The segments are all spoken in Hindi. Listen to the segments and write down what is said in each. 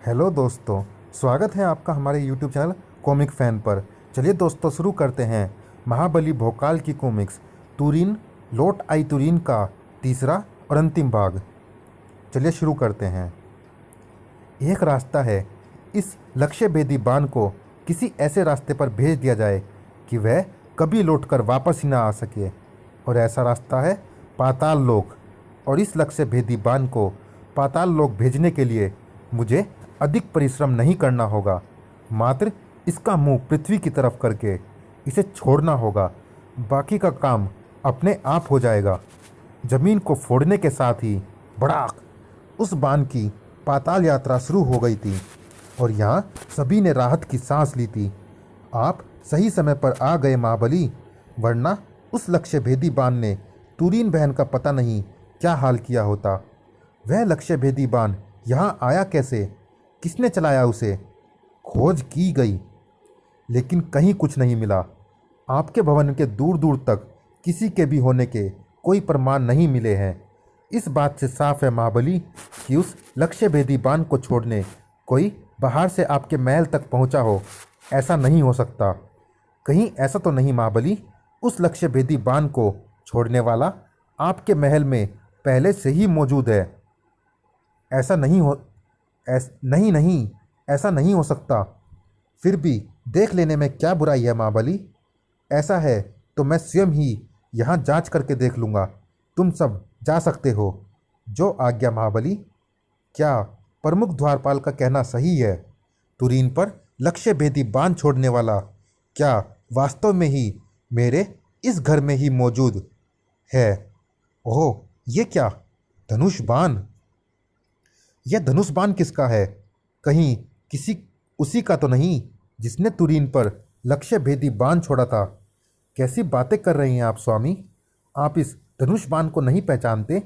हेलो दोस्तों। स्वागत है आपका हमारे यूट्यूब चैनल कॉमिक फ़ैन पर। चलिए दोस्तों शुरू करते हैं महाबली भोकाल की कॉमिक्स तुरीन लौट आई तुरीन का तीसरा और अंतिम भाग। चलिए शुरू करते हैं। एक रास्ता है, इस लक्ष्य भेदी बान को किसी ऐसे रास्ते पर भेज दिया जाए कि वह कभी लौटकर वापस ही ना आ सके। और ऐसा रास्ता है पाताल लोक। और इस लक्ष्य भेदी बान को पाताल लोक भेजने के लिए मुझे अधिक परिश्रम नहीं करना होगा, मात्र इसका मुंह पृथ्वी की तरफ करके इसे छोड़ना होगा। बाकी का काम अपने आप हो जाएगा। जमीन को फोड़ने के साथ ही भड़ाक उस बाण की पाताल यात्रा शुरू हो गई थी और यहाँ सभी ने राहत की सांस ली थी। आप सही समय पर आ गए महाबली, वरना उस लक्ष्य भेदी बाण ने तुरीन बहन का पता नहीं क्या हाल किया होता। वह लक्ष्य भेदी बाण यहाँ आया कैसे, किसने चलाया उसे? खोज की गई लेकिन कहीं कुछ नहीं मिला। आपके भवन के दूर दूर तक किसी के भी होने के कोई प्रमाण नहीं मिले हैं। इस बात से साफ है महाबली कि उस लक्ष्य भेदी बाण को छोड़ने कोई बाहर से आपके महल तक पहुंचा हो। ऐसा नहीं हो सकता। कहीं ऐसा तो नहीं महाबली, उस लक्ष्य भेदी बाण को छोड़ने वाला आपके महल में पहले से ही मौजूद है। ऐसा नहीं हो नहीं नहीं, ऐसा नहीं हो सकता। फिर भी देख लेने में क्या बुराई है महाबली? ऐसा है तो मैं स्वयं ही यहाँ जांच करके देख लूँगा। तुम सब जा सकते हो। जो आज्ञा महाबली। क्या प्रमुख द्वारपाल का कहना सही है? तुरीन पर लक्ष्य भेदी बाण छोड़ने वाला क्या वास्तव में ही मेरे इस घर में ही मौजूद है? ओह, ये क्या धनुष बाण! यह धनुष बाण किसका है? कहीं किसी उसी का तो नहीं जिसने तुरीन पर लक्ष्य भेदी बाण छोड़ा था? कैसी बातें कर रही हैं आप स्वामी? आप इस धनुष बाण को नहीं पहचानते?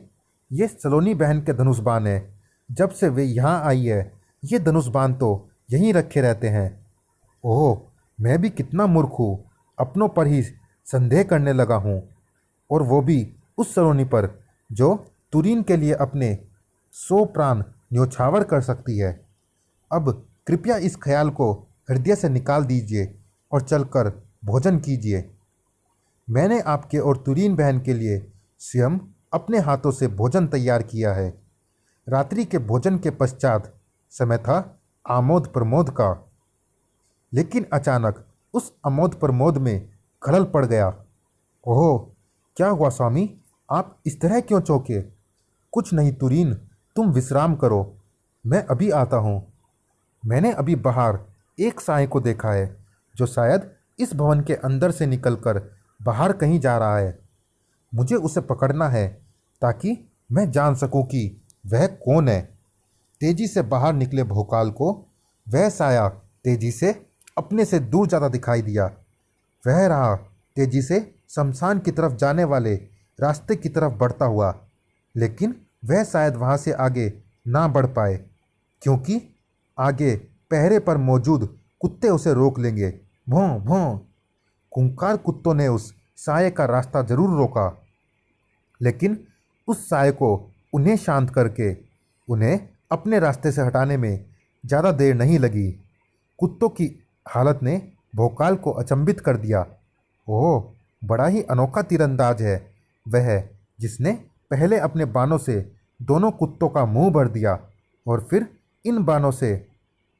ये सलोनी बहन के धनुष बाण है। जब से वे यहाँ आई है ये धनुष बाण तो यहीं रखे रहते हैं। ओह, मैं भी कितना मूर्ख हूँ, अपनों पर ही संदेह करने लगा हूँ, और वो भी उस सलोनी पर जो तुरीन के लिए अपने 100 प्राण न्योछावर कर सकती है। अब कृपया इस ख्याल को हृदय से निकाल दीजिए और चलकर भोजन कीजिए। मैंने आपके और तुरीन बहन के लिए स्वयं अपने हाथों से भोजन तैयार किया है। रात्रि के भोजन के पश्चात समय था आमोद प्रमोद का। लेकिन अचानक उस आमोद प्रमोद में खलल पड़ गया। ओह, क्या हुआ स्वामी? आप इस तरह क्यों चौंके? कुछ नहीं तुरीन, तुम विश्राम करो, मैं अभी आता हूँ। मैंने अभी बाहर एक साए को देखा है जो शायद इस भवन के अंदर से निकलकर बाहर कहीं जा रहा है। मुझे उसे पकड़ना है ताकि मैं जान सकूं कि वह कौन है। तेजी से बाहर निकले भोकाल को वह साया तेजी से अपने से दूर जाता दिखाई दिया। वह रहा तेजी से शमशान की तरफ जाने वाले रास्ते की तरफ बढ़ता हुआ, लेकिन वह शायद वहाँ से आगे ना बढ़ पाए क्योंकि आगे पहरे पर मौजूद कुत्ते उसे रोक लेंगे। भौं भौं खूंखार कुत्तों ने उस साये का रास्ता जरूर रोका, लेकिन उस साये को उन्हें शांत करके उन्हें अपने रास्ते से हटाने में ज़्यादा देर नहीं लगी। कुत्तों की हालत ने भोकाल को अचंभित कर दिया। ओह, बड़ा ही अनोखा तीरंदाज है वह, जिसने पहले अपने बाणों से दोनों कुत्तों का मुंह भर दिया और फिर इन बाणों से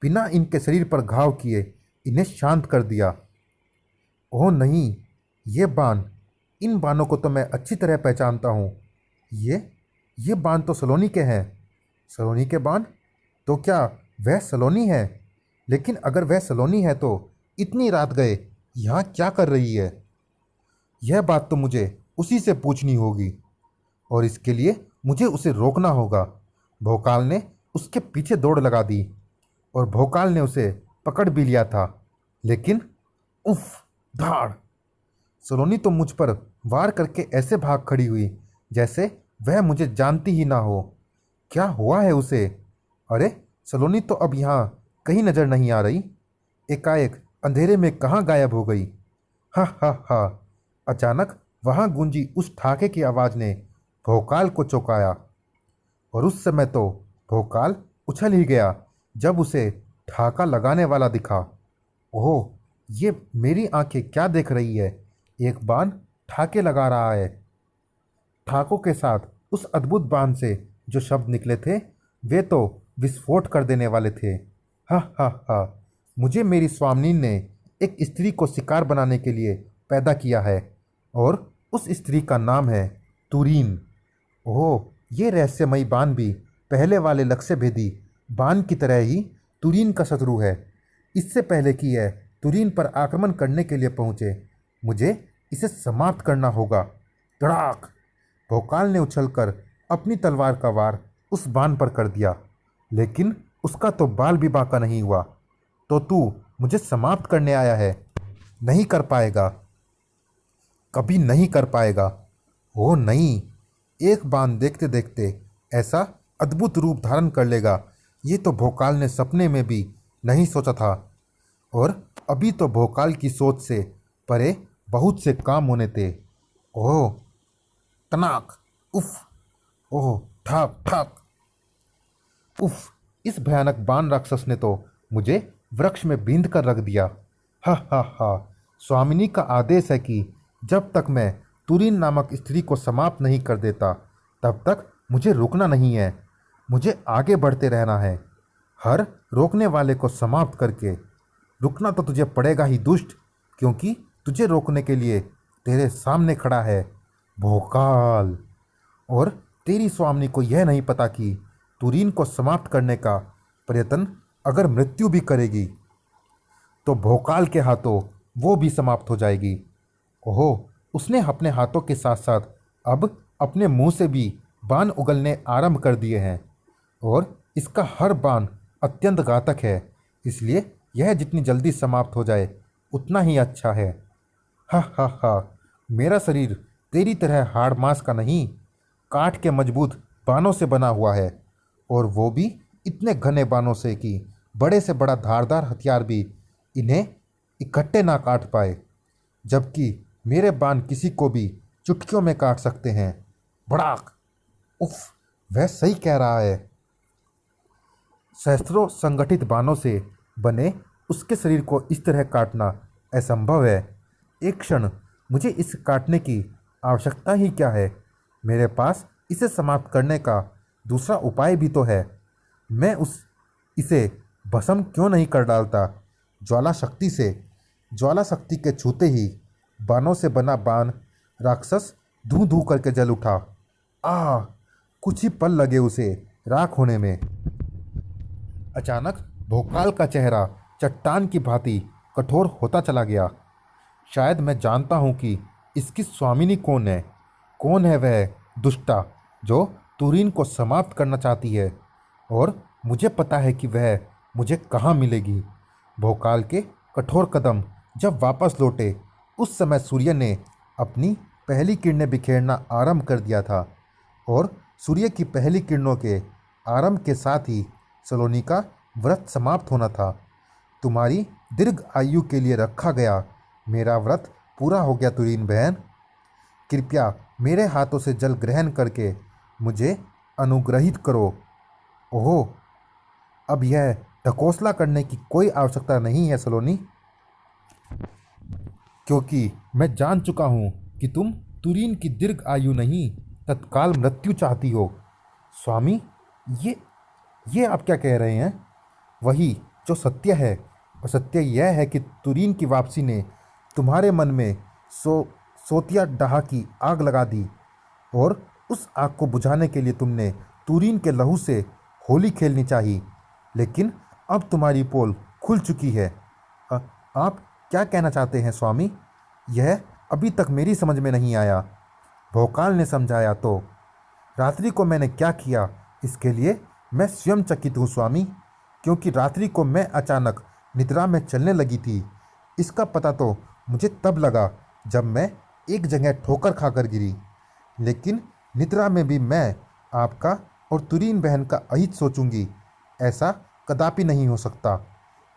बिना इनके शरीर पर घाव किए इन्हें शांत कर दिया। ओह नहीं, ये बाण, इन बाणों को तो मैं अच्छी तरह पहचानता हूँ। ये बाण तो सलोनी के हैं। सलोनी के बाण? तो क्या वह सलोनी है? लेकिन अगर वह सलोनी है तो इतनी रात गए यहाँ क्या कर रही है? यह बात तो मुझे उसी से पूछनी होगी और इसके लिए मुझे उसे रोकना होगा। भोकाल ने उसके पीछे दौड़ लगा दी और भोकाल ने उसे पकड़ भी लिया था, लेकिन उफ, धाड़! सलोनी तो मुझ पर वार करके ऐसे भाग खड़ी हुई जैसे वह मुझे जानती ही ना हो। क्या हुआ है उसे? अरे, सलोनी तो अब यहाँ कहीं नज़र नहीं आ रही। एकाएक अंधेरे में कहाँ गायब हो गई? हा हा हा! अचानक वहाँ गूंजी उस ठाके की आवाज़ ने भोकाल को चौंकाया और उस समय तो भोकाल उछल ही गया जब उसे ठाका लगाने वाला दिखा। ओह, ये मेरी आंखें क्या देख रही है? एक बाण ठाके लगा रहा है। ठाकों के साथ उस अद्भुत बाण से जो शब्द निकले थे वे तो विस्फोट कर देने वाले थे। हा हा हा, मुझे मेरी स्वामिनी ने एक स्त्री को शिकार बनाने के लिए पैदा किया है और उस स्त्री का नाम है तुरीन। ओह, ये रहस्यमयी बाण भी पहले वाले लक्ष्य भेदी बाण की तरह ही तुरीन का शत्रु है। इससे पहले कि यह तुरीन पर आक्रमण करने के लिए पहुंचे, मुझे इसे समाप्त करना होगा। धड़ाक! भोकाल ने उछलकर अपनी तलवार का वार उस बाण पर कर दिया, लेकिन उसका तो बाल भी बांका नहीं हुआ। तो तू मुझे समाप्त करने आया है? नहीं कर पाएगा, कभी नहीं कर पाएगा। ओह नहीं, एक बाण देखते देखते ऐसा अद्भुत रूप धारण कर लेगा, ये तो भोकाल ने सपने में भी नहीं सोचा था। और अभी तो भोकाल की सोच से परे बहुत से काम होने थे। ओह, टनाक! उफ! ओह, ठाक ठाक! उफ! इस भयानक बाण राक्षस ने तो मुझे वृक्ष में बींध कर रख दिया। हा हा हा, स्वामिनी का आदेश है कि जब तक मैं तुरीन नामक स्त्री को समाप्त नहीं कर देता तब तक मुझे रुकना नहीं है। मुझे आगे बढ़ते रहना है, हर रोकने वाले को समाप्त करके। रुकना तो तुझे पड़ेगा ही दुष्ट, क्योंकि तुझे रोकने के लिए तेरे सामने खड़ा है भोकाल। और तेरी स्वामिनी को यह नहीं पता कि तुरीन को समाप्त करने का प्रयत्न अगर मृत्यु भी करेगी तो भोकाल के हाथों वो भी समाप्त हो जाएगी। ओहो, उसने अपने हाथों के साथ साथ अब अपने मुंह से भी बाण उगलने आरंभ कर दिए हैं और इसका हर बाण अत्यंत घातक है, इसलिए यह जितनी जल्दी समाप्त हो जाए उतना ही अच्छा है। हा हा हा, मेरा शरीर तेरी तरह हाड़ मांस का नहीं, काठ के मजबूत बाणों से बना हुआ है, और वो भी इतने घने बाणों से कि बड़े से बड़ा धारदार हथियार भी इन्हें इकट्ठे ना काट पाए, जबकि मेरे बाण किसी को भी चुटकियों में काट सकते हैं। भड़ाक! उफ! वह सही कह रहा है। सहस्त्रों संगठित बाणों से बने उसके शरीर को इस तरह काटना असंभव है। एक क्षण, मुझे इसे काटने की आवश्यकता ही क्या है? मेरे पास इसे समाप्त करने का दूसरा उपाय भी तो है। मैं इसे भस्म क्यों नहीं कर डालता ज्वाला शक्ति से? ज्वाला शक्ति के छूते ही बाणों से बना बाण राक्षस धू धू करके जल उठा। आ! कुछ ही पल लगे उसे राख होने में। अचानक भोकाल का चेहरा चट्टान की भांति कठोर होता चला गया। शायद मैं जानता हूँ कि इसकी स्वामिनी कौन है। कौन है वह दुष्टा जो तुरीन को समाप्त करना चाहती है, और मुझे पता है कि वह मुझे कहाँ मिलेगी। भोकाल के कठोर कदम जब वापस लौटे उस समय सूर्य ने अपनी पहली किरणें बिखेरना आरंभ कर दिया था, और सूर्य की पहली किरणों के आरंभ के साथ ही सलोनी का व्रत समाप्त होना था। तुम्हारी दीर्घ आयु के लिए रखा गया मेरा व्रत पूरा हो गया तुरीन बहन। कृपया मेरे हाथों से जल ग्रहण करके मुझे अनुग्रहित करो। ओहो, अब यह ढकोसला करने की कोई आवश्यकता नहीं है सलोनी, क्योंकि मैं जान चुका हूँ कि तुम तुरीन की दीर्घ आयु नहीं, तत्काल मृत्यु चाहती हो। स्वामी, ये आप क्या कह रहे हैं? वही जो सत्य है, और सत्य यह है कि तुरीन की वापसी ने तुम्हारे मन में सोतिया डाह की आग लगा दी, और उस आग को बुझाने के लिए तुमने तुरीन के लहू से होली खेलनी चाहिए। लेकिन अब तुम्हारी पोल खुल चुकी है। आप क्या कहना चाहते हैं स्वामी? यह अभी तक मेरी समझ में नहीं आया। भोकाल ने समझाया तो रात्रि को मैंने क्या किया इसके लिए मैं स्वयं चकित हूँ स्वामी, क्योंकि रात्रि को मैं अचानक निद्रा में चलने लगी थी। इसका पता तो मुझे तब लगा जब मैं एक जगह ठोकर खाकर गिरी, लेकिन निद्रा में भी मैं आपका और तुरीन बहन का अहित सोचूंगी, ऐसा कदापि नहीं हो सकता।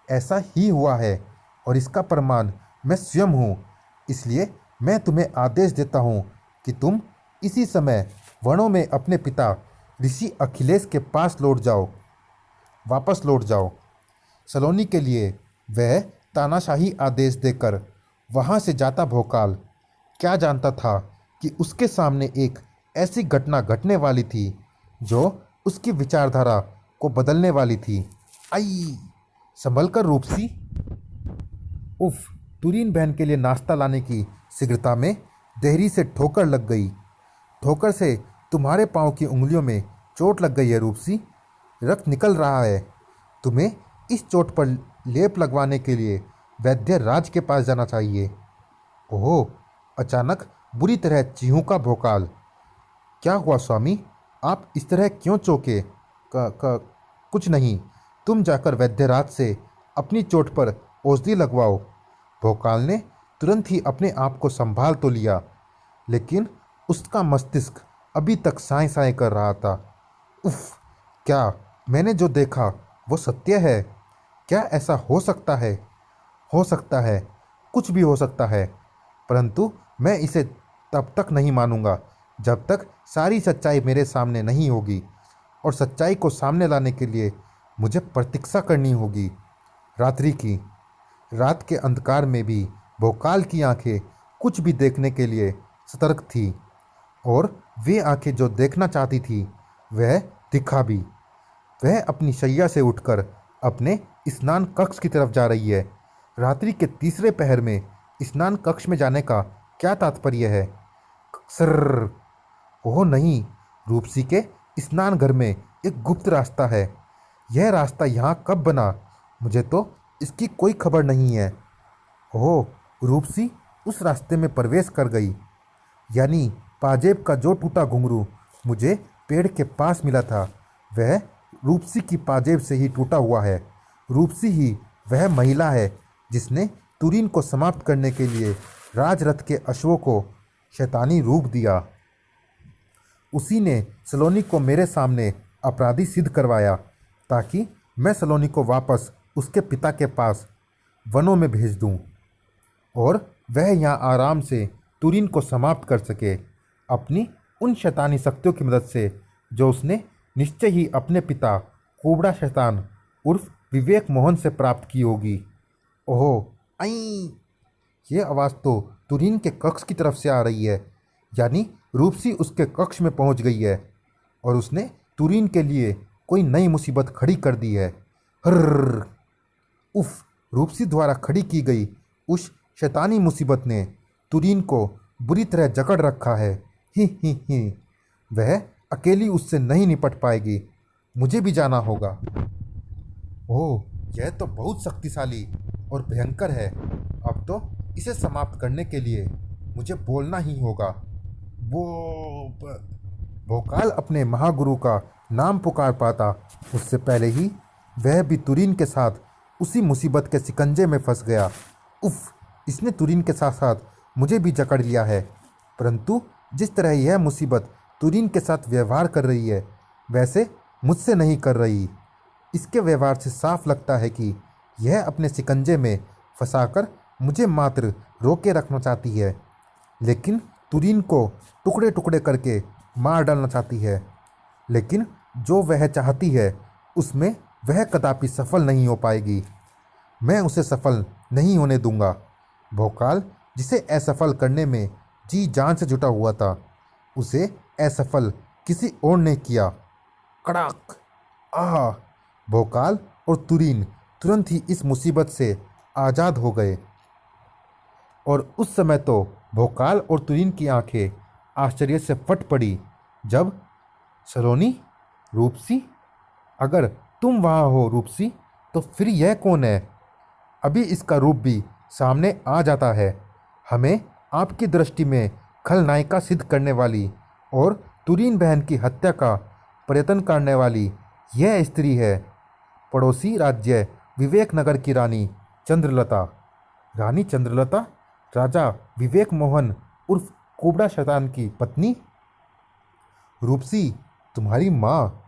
ऐसा ही हुआ है और इसका प्रमाण मैं स्वयं हूँ। इसलिए मैं तुम्हें आदेश देता हूँ कि तुम इसी समय वनों में अपने पिता ऋषि अखिलेश के पास लौट जाओ। वापस लौट जाओ। सलोनी के लिए वह तानाशाही आदेश देकर वहाँ से जाता भोकाल क्या जानता था कि उसके सामने एक ऐसी घटना घटने वाली थी जो उसकी विचारधारा को बदलने वाली थी। आई, संभल कर रूपसी। उफ, तुरीन बहन के लिए नाश्ता लाने की शीघ्रता में देहरी से ठोकर लग गई। ठोकर से तुम्हारे पाँव की उंगलियों में चोट लग गई है रूपसी, रक्त निकल रहा है। तुम्हें इस चोट पर लेप लगवाने के लिए वैद्य राज के पास जाना चाहिए। ओह, अचानक बुरी तरह चीहूका भोकाल। क्या हुआ स्वामी, आप इस तरह क्यों चौंके? कुछ नहीं, तुम जाकर वैद्यराज से अपनी चोट पर औषधि लगवाओ। भोकाल ने तुरंत ही अपने आप को संभाल तो लिया, लेकिन उसका मस्तिष्क अभी तक साए साए कर रहा था। उफ, क्या मैंने जो देखा वो सत्य है? क्या ऐसा हो सकता है? हो सकता है, कुछ भी हो सकता है, परंतु मैं इसे तब तक नहीं मानूंगा जब तक सारी सच्चाई मेरे सामने नहीं होगी, और सच्चाई को सामने लाने के लिए मुझे प्रतीक्षा करनी होगी। रात्रि की, रात के अंधकार में भी भोकाल की आंखें कुछ भी देखने के लिए सतर्क थी, और वे आंखें जो देखना चाहती थी वह दिखा भी। वह अपनी शैया से उठकर अपने स्नान कक्ष की तरफ जा रही है। रात्रि के तीसरे पहर में स्नान कक्ष में जाने का क्या तात्पर्य है? सर, ओह नहीं, रूपसी के स्नान घर में एक गुप्त रास्ता है। यह रास्ता यहाँ कब बना, मुझे तो इसकी कोई खबर नहीं है। ओह, रूपसी उस रास्ते में प्रवेश कर गई। यानी पाजेब का जो टूटा घुंघरू मुझे पेड़ के पास मिला था वह रूपसी की पाजेब से ही टूटा हुआ है। रूपसी ही वह महिला है जिसने तुरीन को समाप्त करने के लिए राजरथ के अश्वों को शैतानी रूप दिया। उसी ने सलोनी को मेरे सामने अपराधी सिद्ध करवाया ताकि मैं सलोनी को वापस उसके पिता के पास वनों में भेज दूं, और वह यहाँ आराम से तुरीन को समाप्त कर सके अपनी उन शैतानी शक्तियों की मदद से जो उसने निश्चय ही अपने पिता कोबड़ा शैतान उर्फ विवेक मोहन से प्राप्त की होगी। ओहो, आई, ये आवाज़ तो तुरीन के कक्ष की तरफ से आ रही है। यानी रूपसी उसके कक्ष में पहुंच गई है और उसने तुरीन के लिए कोई नई मुसीबत खड़ी कर दी है। हर्र, उफ, रूपसी द्वारा खड़ी की गई उस शैतानी मुसीबत ने तुरीन को बुरी तरह जकड़ रखा है। ही, वह अकेली उससे नहीं निपट पाएगी, मुझे भी जाना होगा। ओह, यह तो बहुत शक्तिशाली और भयंकर है। अब तो इसे समाप्त करने के लिए मुझे बोलना ही होगा। भोकाल अपने महागुरु का नाम पुकार पाता उससे पहले ही वह भी तुरीन के साथ उसी मुसीबत के शिकंजे में फंस गया। उफ, इसने तुरीन के साथ साथ मुझे भी जकड़ लिया है, परंतु जिस तरह यह मुसीबत तुरीन के साथ व्यवहार कर रही है वैसे मुझसे नहीं कर रही। इसके व्यवहार से साफ लगता है कि यह अपने शिकंजे में फंसाकर मुझे मात्र रोके रखना चाहती है, लेकिन तुरीन को टुकड़े टुकड़े करके मार डालना चाहती है। लेकिन जो वह चाहती है उसमें वह कदापि सफल नहीं हो पाएगी। मैं उसे सफल नहीं होने दूंगा। भोकाल जिसे असफल करने में जी जान से जुटा हुआ था, उसे असफल किसी और ने किया। कड़ाक! आह! भोकाल और तुरीन तुरंत ही इस मुसीबत से आज़ाद हो गए, और उस समय तो भोकाल और तुरीन की आंखें आश्चर्य से फट पड़ी जब सलोनी, रूपसी, अगर तुम वहाँ हो रूपसी, तो फिर यह कौन है? अभी इसका रूप भी सामने आ जाता है। हमें आपकी दृष्टि में खलनायिका सिद्ध करने वाली और तुरीन बहन की हत्या का प्रयत्न करने वाली यह स्त्री है पड़ोसी राज्य विवेकनगर की रानी चंद्रलता। रानी चंद्रलता राजा विवेक मोहन उर्फ कोबड़ा शैतान की पत्नी। रूपसी, तुम्हारी माँ?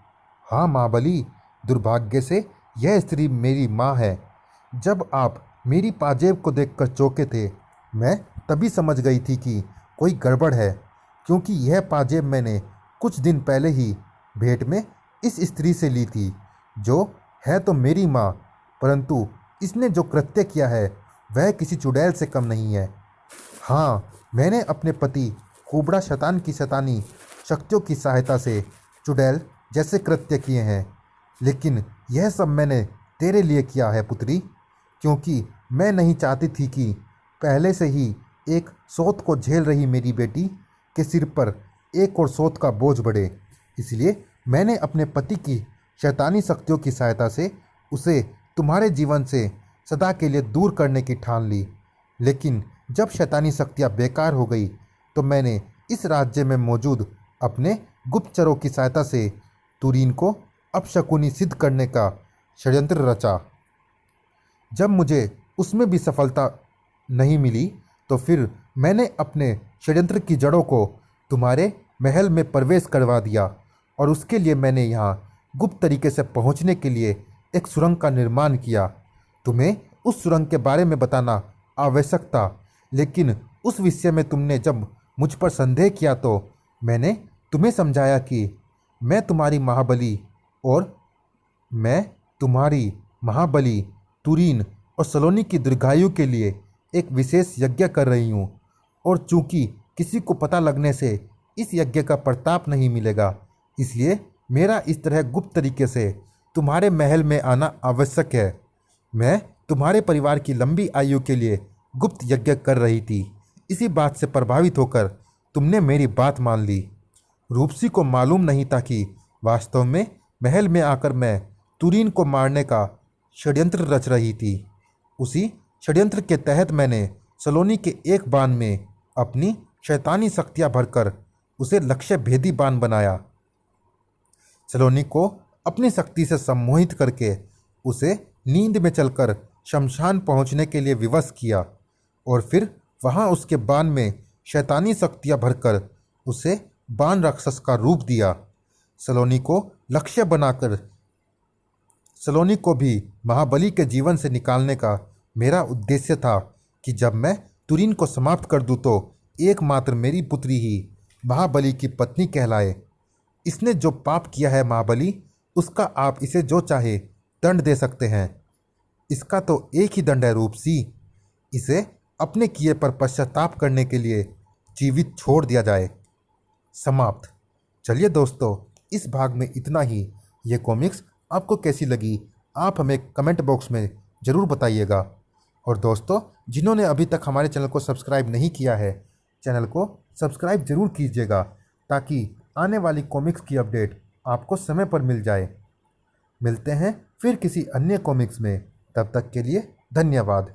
हाँ महाबली, दुर्भाग्य से यह स्त्री मेरी माँ है। जब आप मेरी पाजेब को देखकर चौंके थे, मैं तभी समझ गई थी कि कोई गड़बड़ है, क्योंकि यह पाजेब मैंने कुछ दिन पहले ही भेंट में इस स्त्री से ली थी जो है तो मेरी माँ, परंतु इसने जो कृत्य किया है वह किसी चुड़ैल से कम नहीं है। हाँ, मैंने अपने पति कोबड़ा शैतान की शैतानी शक्तियों की सहायता से चुड़ैल जैसे कृत्य किए हैं, लेकिन यह सब मैंने तेरे लिए किया है पुत्री, क्योंकि मैं नहीं चाहती थी कि पहले से ही एक सौत को झेल रही मेरी बेटी के सिर पर एक और सौत का बोझ बढ़े। इसलिए मैंने अपने पति की शैतानी शक्तियों की सहायता से उसे तुम्हारे जीवन से सदा के लिए दूर करने की ठान ली। लेकिन जब शैतानी शक्तियाँ बेकार हो गई तो मैंने इस राज्य में मौजूद अपने गुप्तचरों की सहायता से तुरीन को अपशकुनी सिद्ध करने का षड्यंत्र रचा। जब मुझे उसमें भी सफलता नहीं मिली तो फिर मैंने अपने षड्यंत्र की जड़ों को तुम्हारे महल में प्रवेश करवा दिया, और उसके लिए मैंने यहाँ गुप्त तरीके से पहुँचने के लिए एक सुरंग का निर्माण किया। तुम्हें उस सुरंग के बारे में बताना आवश्यक था, लेकिन उस विषय में तुमने जब मुझ पर संदेह किया तो मैंने तुम्हें समझाया कि मैं तुम्हारी महाबली तुरीन और सलोनी की दीर्घायु के लिए एक विशेष यज्ञ कर रही हूँ, और चूंकि किसी को पता लगने से इस यज्ञ का प्रताप नहीं मिलेगा, इसलिए मेरा इस तरह गुप्त तरीके से तुम्हारे महल में आना आवश्यक है। मैं तुम्हारे परिवार की लंबी आयु के लिए गुप्त यज्ञ कर रही थी। इसी बात से प्रभावित होकर तुमने मेरी बात मान ली। रूपसी को मालूम नहीं था कि वास्तव में महल में आकर मैं तुरीन को मारने का षड्यंत्र रच रही थी। उसी षड्यंत्र के तहत मैंने सलोनी के एक बाण में अपनी शैतानी शक्तियाँ भरकर उसे लक्ष्य भेदी बाण बनाया। सलोनी को अपनी शक्ति से सम्मोहित करके उसे नींद में चलकर शमशान पहुंचने के लिए विवश किया, और फिर वहां उसके बाण में शैतानी शक्तियाँ भरकर उसे बाण राक्षस का रूप दिया। सलोनी को लक्ष्य बनाकर सलोनी को भी महाबली के जीवन से निकालने का मेरा उद्देश्य था कि जब मैं तुरीन को समाप्त कर दूं तो एकमात्र मेरी पुत्री ही महाबली की पत्नी कहलाए। इसने जो पाप किया है महाबली, उसका आप इसे जो चाहे दंड दे सकते हैं। इसका तो एक ही दंड है रूपसी, इसे अपने किए पर पश्चाताप करने के लिए जीवित छोड़ दिया जाए। समाप्त। चलिए दोस्तों, इस भाग में इतना ही। ये कॉमिक्स आपको कैसी लगी आप हमें कमेंट बॉक्स में ज़रूर बताइएगा। और दोस्तों, जिन्होंने अभी तक हमारे चैनल को सब्सक्राइब नहीं किया है, चैनल को सब्सक्राइब ज़रूर कीजिएगा, ताकि आने वाली कॉमिक्स की अपडेट आपको समय पर मिल जाए। मिलते हैं फिर किसी अन्य कॉमिक्स में, तब तक के लिए धन्यवाद।